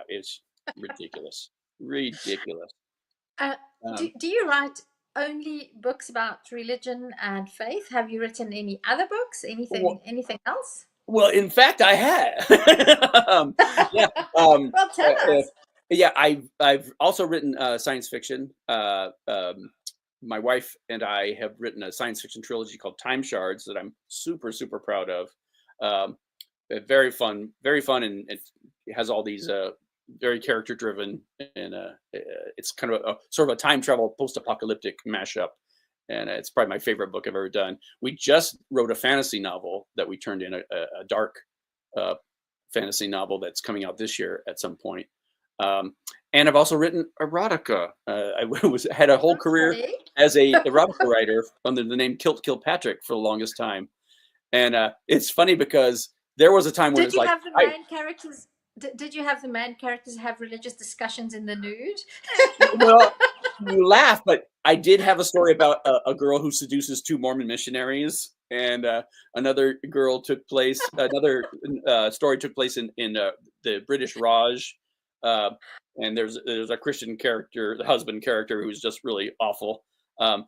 it's ridiculous. Do you write only books about religion and faith? Have you written any other books? Anything else? Well, in fact, I have. Well, tell us. I've also written science fiction. My wife and I have written a science fiction trilogy called Time Shards that I'm super, super proud of. Very fun, and it has all these very character driven, and it's kind of a sort of a time travel post-apocalyptic mashup, and it's probably my favorite book I've ever done. We just wrote a fantasy novel that we turned in, a dark fantasy novel that's coming out this year at some point. And I've also written erotica. I had a whole career as a erotica writer under the name Kilt Kilpatrick for the longest time, and it's funny because there was a time when Did you have the main characters have religious discussions in the nude? Well, you laugh, but I did have a story about a girl who seduces 2 Mormon missionaries, and another story took place in the British Raj, and there's a Christian character, the husband character, who's just really awful.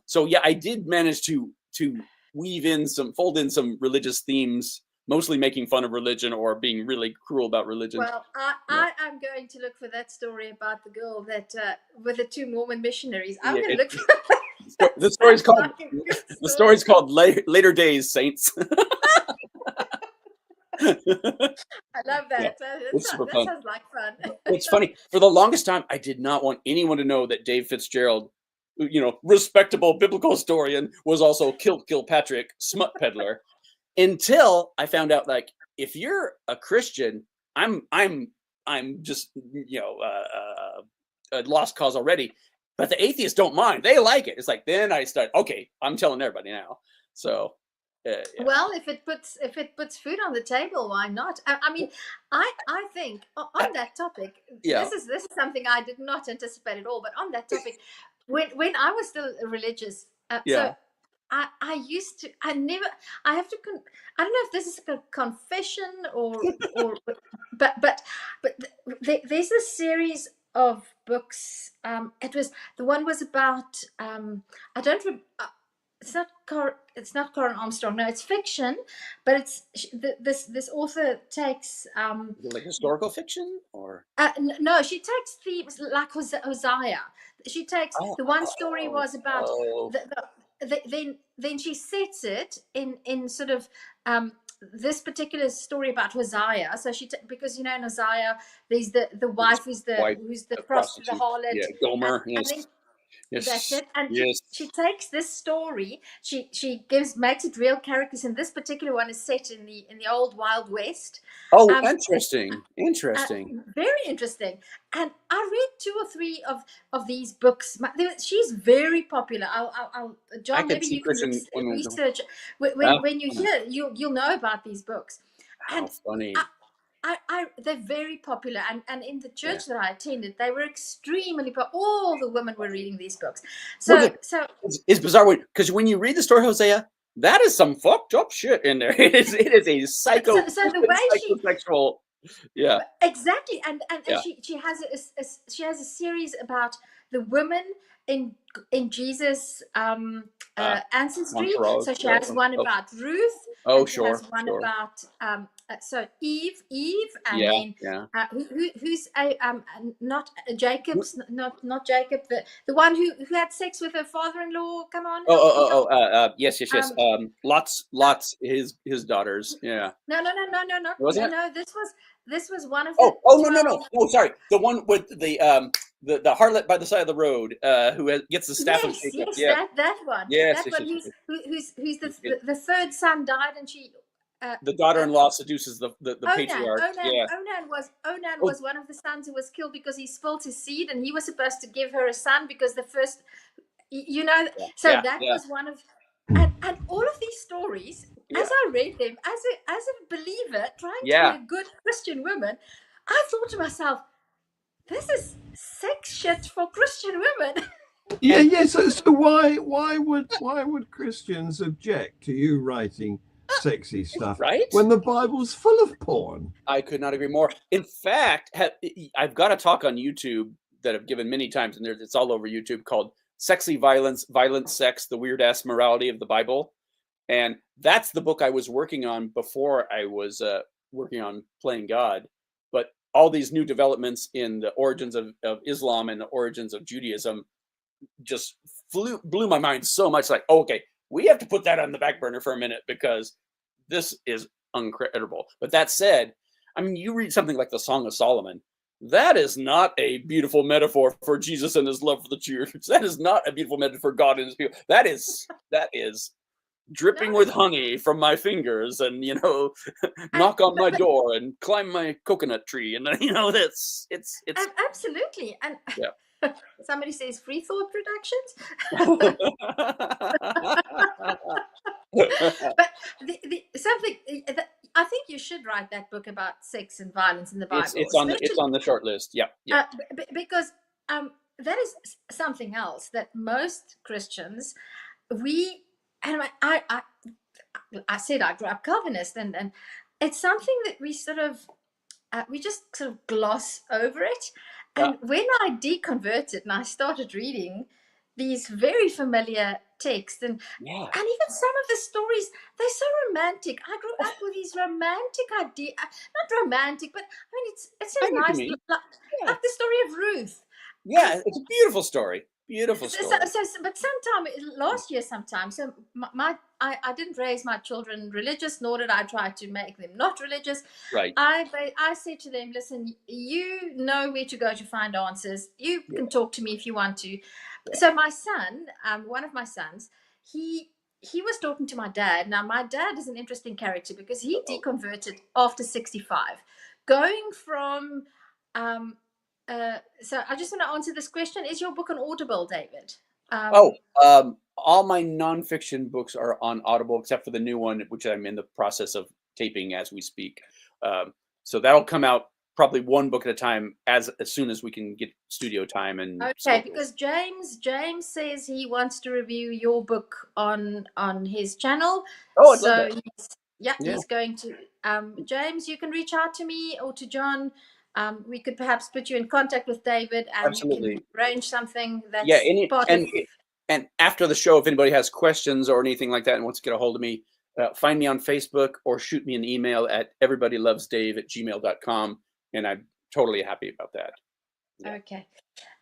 So I did manage to fold in some religious themes, mostly making fun of religion or being really cruel about religion. Well, I am going to look for that story about the girl that with the 2 Mormon missionaries. I'm going to look for that. The story's called Later Days Saints. I love that. That sounds like fun. It's funny. For the longest time, I did not want anyone to know that Dave Fitzgerald, respectable biblical historian, was also Kilt Kilpatrick, smut peddler. Until I found out, like, if you're a Christian, I'm just, a lost cause already. But the atheists don't mind; they like it. It's like then I start. Okay, I'm telling everybody now. So, yeah. Well, if it puts food on the table, why not? I mean, I think on that topic, Yeah. this is something I did not anticipate at all. But on that topic, when I was still religious, so I used to, I never, I have to, I don't know if this is a confession or but there's a series of books. It was, the one was about, I don't it's not Corin Armstrong. No, it's fiction, but it's this author takes like historical fiction or no, she takes themes like Hosea. She takes the one story was about then she sets it in sort of this particular story about Hosea. So because in Hosea there's the wife who's the prostitute, the harlot, Gomer, and then yes. That's it. And yes. she takes this story, she makes it real characters, and this particular one is set in the old Wild West. Oh, interesting. Very interesting. And I read 2 or 3 of these books. She's very popular. I'll John, maybe you can research when you hear, you'll know about these books. How funny. They're very popular, and in the church that I attended, they were extremely popular. All the women were reading these books. So it's bizarre because when you read the story of Hosea, that is some fucked up shit in there. It is a psycho. So the way psychosexual, exactly, and she has a series about the women in Jesus' ancestry. So she has one about Ruth. Oh, she has one about so Eve, and then who's not Jacob's, not Jacob, the one who had sex with her father-in-law. Come on. Yes. Lot's his daughters. Yeah. No. This was one of the. No. Sorry, the one with the harlot by the side of the road who gets the staff of Jacob. Yes, that one. Yes, that one. Who's the third son died, and she. The daughter-in-law seduces the patriarch. Onan was one of the sons who was killed because he spilled his seed, and he was supposed to give her a son because the first, that was one of, and all of these stories. As I read them, as a believer trying to be a good Christian woman, I thought to myself, this is sex shit for Christian women. So why would Christians object to you writing sexy stuff, right? When the Bible's full of porn? I could not agree more. In fact, I've got a talk on YouTube that I've given many times, and it's all over YouTube, called "Sexy Violence, Violent Sex: The Weird Ass Morality of the Bible," and that's the book I was working on before I was working on Playing God. But all these new developments in the origins of Islam and the origins of Judaism just blew my mind so much. Like, okay, we have to put that on the back burner for a minute because this is incredible. But that said, I mean, you read something like the Song of Solomon. That is not a beautiful metaphor for Jesus and his love for the church. That is not a beautiful metaphor for God and his people. That is dripping with honey from my fingers, and knock on my door and climb my coconut tree, and it's absolutely. And somebody says FreeThought Productions. But something that I think you should write that book about sex and violence in the Bible. It's on the short list. Yeah. Because that is something else that most Christians I said I grew up Calvinist, and it's something that we just sort of gloss over it. And when I deconverted and I started reading these very familiar texts, and even some of the stories, they're so romantic. I grew up with these romantic ideas, not romantic, but I mean, it's so nice, like the story of Ruth. Yeah, it's a beautiful story. Beautiful story. But last year, so I didn't raise my children religious, nor did I try to make them not religious. Right. I said to them, listen, you know where to go to find answers. You can talk to me if you want to. Yeah. So my son, one of my sons, he was talking to my dad. Now, my dad is an interesting character because he deconverted after 65, going from so I just want to answer this question. Is your book on Audible, David? All my nonfiction books are on Audible, except for the new one, which I'm in the process of taping as we speak. So that'll come out probably one book at a time as soon as we can get studio time. And okay, because James says he wants to review your book on his channel. Oh, I'd love that. He's going to. James, you can reach out to me or to John. We could perhaps put you in contact with David, and Absolutely. you can arrange something that's and after the show, if anybody has questions or anything like that and wants to get a hold of me, find me on Facebook or shoot me an email at everybodylovesdave@gmail.com, and I'm totally happy about that. Yeah. Okay.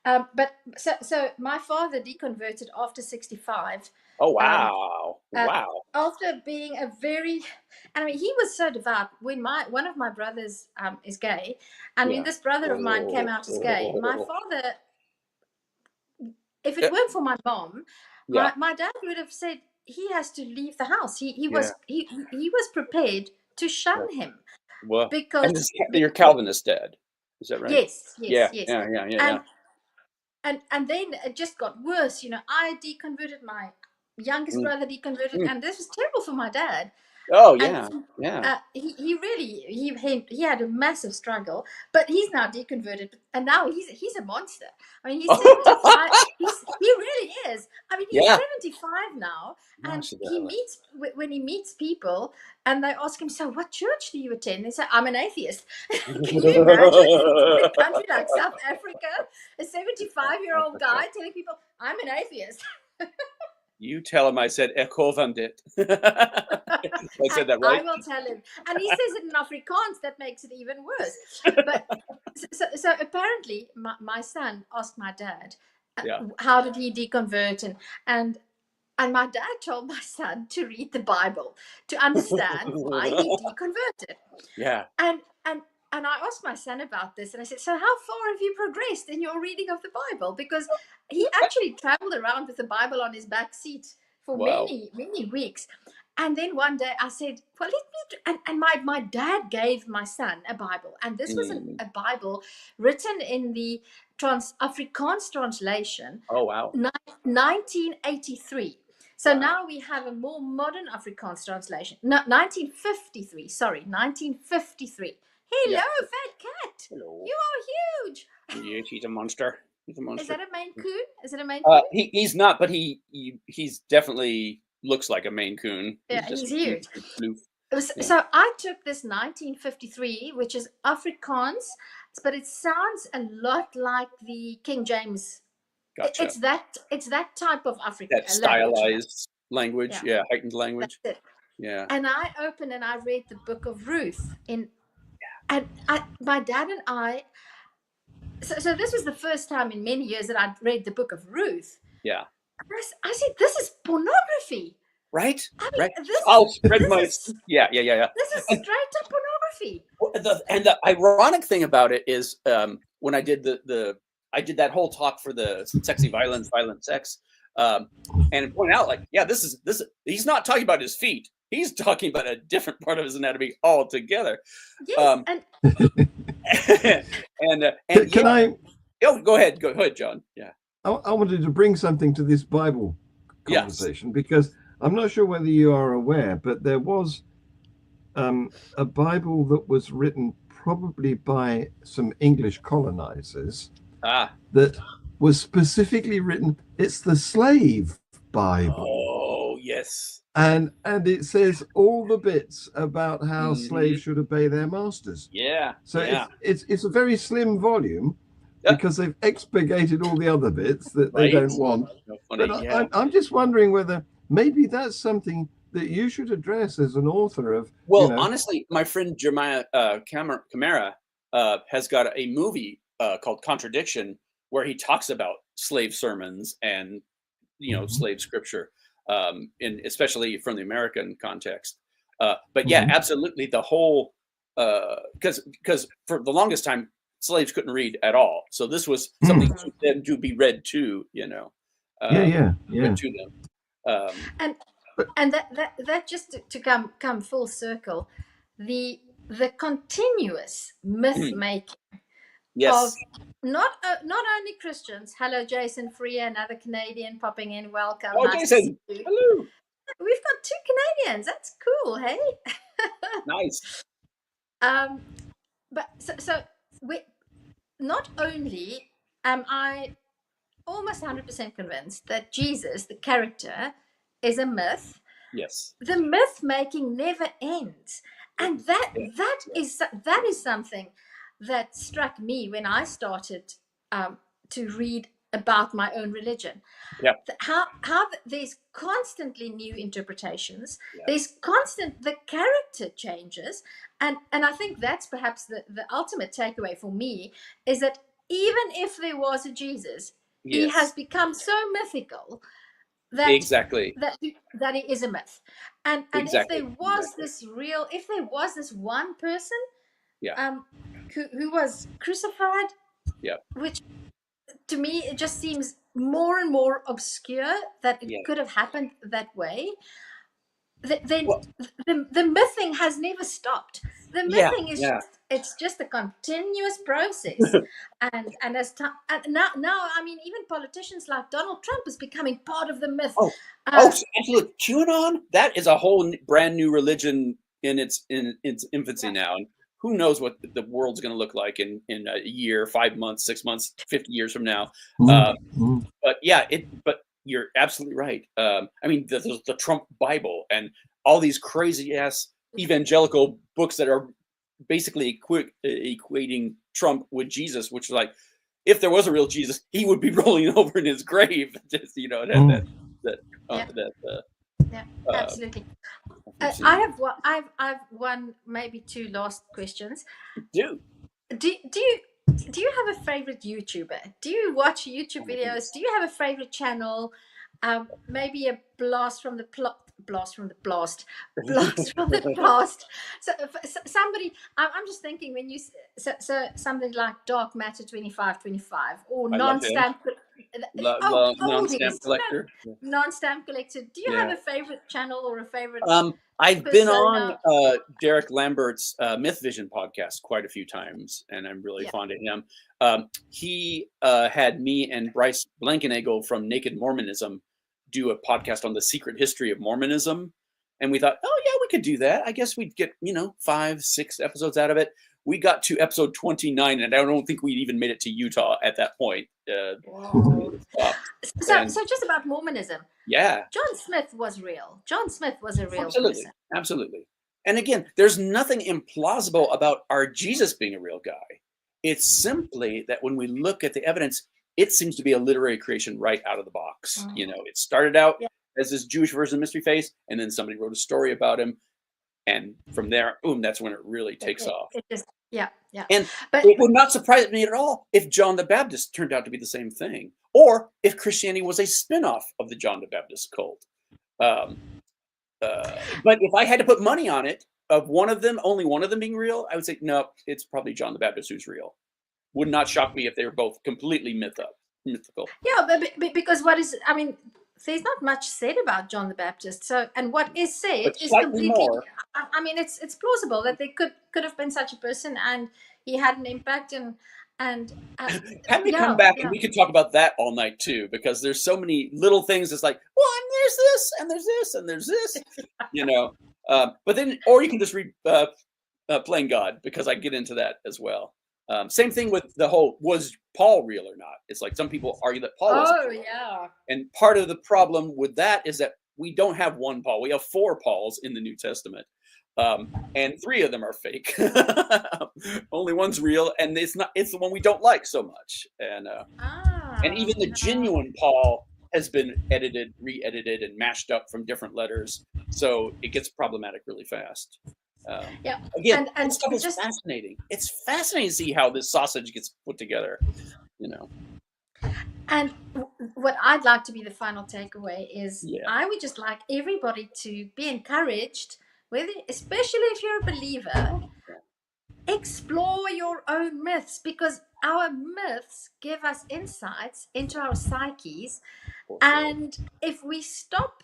But so my father deconverted after 65. Oh, wow. Wow. After being a very, I mean, he was so devout. When one of my brothers is gay, I mean, this brother of mine came out as gay. My father, if it weren't for my mom, my dad would have said he has to leave the house. He was prepared to shun him. Well, because your Calvinist dad, is that right? Yes. Yeah. And then it just got worse. You know, I deconverted, my youngest brother deconverted, and this was terrible for my dad. Oh yeah, He had a massive struggle, but he's now deconverted, and now he's a monster. I mean, he's 75. He really is. I mean, he's 75 now, and when he meets people, and they ask him, "So, what church do you attend?" They say, "I'm an atheist." Can you imagine in a country like South Africa, a 75-year-old guy telling people, "I'm an atheist"? You tell him I said "Echo van dit." I said that right. I will tell him, and he says it in Afrikaans. That makes it even worse. But so apparently, my son asked my dad, "How did he deconvert?" And my dad told my son to read the Bible to understand why he deconverted. Yeah. And I asked my son about this, and I said, "So how far have you progressed in your reading of the Bible?" Because he actually traveled around with the Bible on his back seat for many weeks. And then one day I said, "Well, let me." And my dad gave my son a Bible, and this was a Bible written in the Afrikaans translation. Oh wow! 1983. So now we have a more modern Afrikaans translation. No, 1953. Sorry, 1953. Hello, fat cat. Hello. You are huge. Yes, he's a monster. He's a monster. Is that a Maine Coon? Is it a Maine Coon? He's not, but he's definitely looks like a Maine Coon. Yeah, he's huge. Yeah. So I took this 1953, which is Afrikaans, but it sounds a lot like the King James. Gotcha. It's that type of African. That stylized language, heightened language. That's it. Yeah. And I opened and I read the Book of Ruth and my dad and I. So this was the first time in many years that I'd read the Book of Ruth. Yeah. I said, "This is pornography." Right. I mean, right. I'll spread my. This is straight up pornography. And the ironic thing about it is, when I did I did that whole talk for the sexy violent sex, and it pointed out this is he's not talking about his feet. He's talking about a different part of his anatomy altogether. Yes, Can I? Oh, go ahead, John. Yeah. I wanted to bring something to this Bible conversation because I'm not sure whether you are aware, but there was a Bible that was written probably by some English colonizers that was specifically written. It's the slave Bible. Oh, yes. And it says all the bits about how slaves should obey their masters. Yeah. So it's a very slim volume because they've expurgated all the other bits that they don't want. But I'm just wondering whether maybe that's something that you should address as an author of. Well, honestly, my friend Jeremiah Camara has got a movie called Contradiction where he talks about slave sermons and slave scripture. Especially from the American context, but absolutely the whole because for the longest time slaves couldn't read at all, so this was something for them to be read to, read to them, and that just to come full circle, the continuous myth making Yes. not only Christians. Hello, Jason Freer, another Canadian popping in. Welcome. Oh, nice Jason. to see you. Hello. We've got 2 Canadians. That's cool, hey? Nice. But so we, not only am I almost 100% convinced that Jesus, the character, is a myth. Yes. The myth making never ends, and that is something that struck me when I started to read about my own religion. Yeah. How there's constantly new interpretations. Yeah. There's the character changes, and I think that's perhaps the ultimate takeaway for me, is that even if there was a Jesus, he has become so mythical that exactly that he is a myth. And exactly. if there was this one person who was crucified, which to me it just seems more and more obscure that it could have happened that way, then the mything has never stopped. The mything is it's just a continuous process. and as time, and now I mean, even politicians like Donald Trump is becoming part of the myth. Absolutely. QAnon, that is a whole brand new religion in its infancy now, and who knows what the world's going to look like in a year, 5 months, 6 months, 50 years from now. But you're absolutely right. I mean, the Trump Bible and all these crazy ass evangelical books that are basically equating Trump with Jesus, which is like, if there was a real Jesus, he would be rolling over in his grave. Just, absolutely. I have one, maybe 2 last questions. Do you have a favorite YouTuber? Do you watch YouTube videos? Do you have a favorite channel? Maybe a blast from the past. So somebody, I'm just thinking, when you so something like Dark Matter 2525 or non-stamp collector. Non-stamp collector. Do you have a favorite channel or a favorite? I've been on Derek Lambert's Myth Vision podcast quite a few times, and I'm really fond of him. He had me and Bryce Blankenagel from Naked Mormonism do a podcast on the secret history of Mormonism, and we thought, oh yeah, we could do that. I guess we'd get 5-6 episodes out of it. We got to episode 29, and I don't think we'd even made it to Utah at that point. So just about Mormonism. Yeah. John Smith was real. John Smith was a real person. Absolutely. And again, there's nothing implausible about our Jesus being a real guy. It's simply that when we look at the evidence, it seems to be a literary creation right out of the box. It started out as this Jewish version of Mystery Face, and then somebody wrote a story about him. And from there, boom, that's when it really takes off. But it would not surprise me at all if John the Baptist turned out to be the same thing, or if Christianity was a spin-off of the John the Baptist cult. But if I had to put money on it, of only one of them being real, I would say, no, it's probably John the Baptist who's real. Would not shock me if they were both completely mythical. Yeah, but because there's not much said about John the Baptist. So, and what is said is completely more. I mean, it's plausible that there could have been such a person, and he had an impact. And have me come back, and we could talk about that all night too, because there's so many little things. It's like, well, and there's this, and there's this, and there's this, But then, or you can just read Playing God, because I get into that as well. Same thing with the whole, was Paul real or not? It's like some people argue that Paul was real. And part of the problem with that is that we don't have one Paul. We have 4 Pauls in the New Testament. And 3 of them are fake. Only one's real, and it's the one we don't like so much. And even the genuine Paul has been edited, re-edited, and mashed up from different letters. So it gets problematic really fast. Again, and stuff is fascinating. It's fascinating to see how this sausage gets put together, And what I'd like to be the final takeaway is, I would just like everybody to be encouraged, especially if you're a believer, explore your own myths, because our myths give us insights into our psyches. And if we stop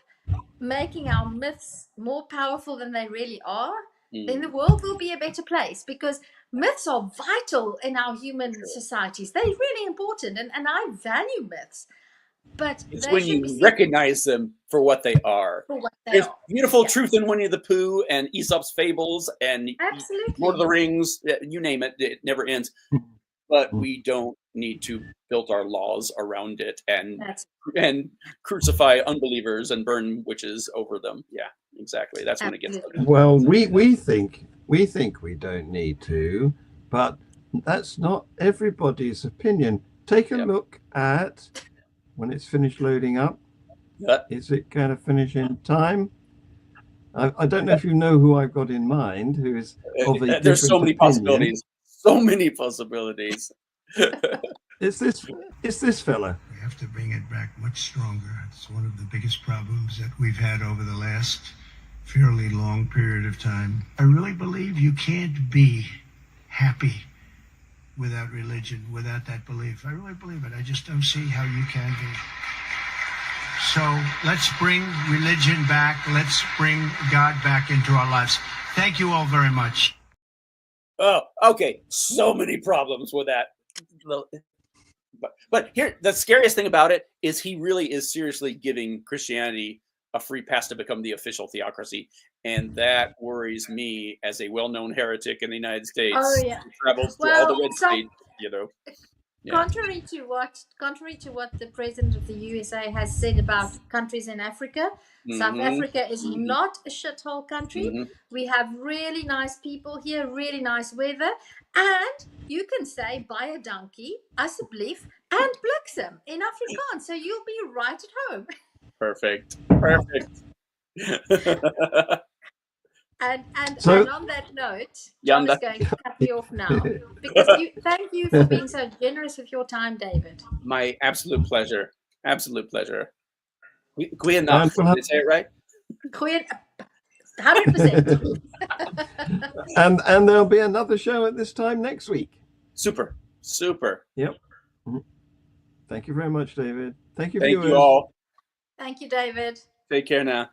making our myths more powerful than they really are, then the world will be a better place, because myths are vital in our human societies. They're really important, and I value myths. But it's they when should be you seen recognize them for what they are. for what they There's are. beautiful Yeah. truth in Winnie the Pooh and Aesop's fables and Absolutely. Lord of the Rings. You name it, it never ends. But we don't need to build our laws around it and crucify unbelievers and burn witches over them. Yeah, exactly. That's when it gets. Well, we think we don't need to, but that's not everybody's opinion. Take a look at when it's finished loading up. Is it going to finish in time? I don't know if you know who I've got in mind, who is of a There's so many opinion. possibilities. So many possibilities. It's this fella. We have to bring it back much stronger. It's one of the biggest problems that we've had over the last fairly long period of time. I really believe you can't be happy without religion, without that belief. I really believe it. I just don't see how you can be. So let's bring religion back. Let's bring God back into our lives. Thank you all very much. Oh, okay. So many problems with that. But here, the scariest thing about it is he really is seriously giving Christianity a free pass to become the official theocracy. And that worries me as a well-known heretic in the United States. Oh, yeah. Who travels to all the red states, you know. Yeah. Contrary to what the president of the USA has said about countries in Africa, South Africa is not a shithole country. We have really nice people here, really nice weather, and you can say buy a donkey, asseblief, and bliksem in Afrikaans, so you'll be right at home. Perfect. And on that note, John is going to cut me off now, because thank you for being so generous with your time, David. My absolute pleasure. Absolute pleasure. Did I say it right? 100%. and there'll be another show at this time next week. Super. Yep. Thank you very much, David. Thank you, viewers. Thank you all. Thank you, David. Take care now.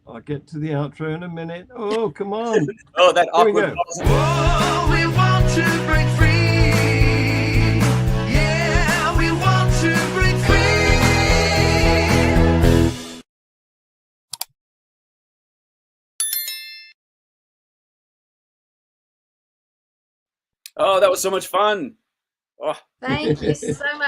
I'll get to the outro in a minute. Oh, come on. Oh, that awkward. Here we go. Oh, we want to break free. Yeah, we want to break free. Oh, that was so much fun. Oh. Thank you so much.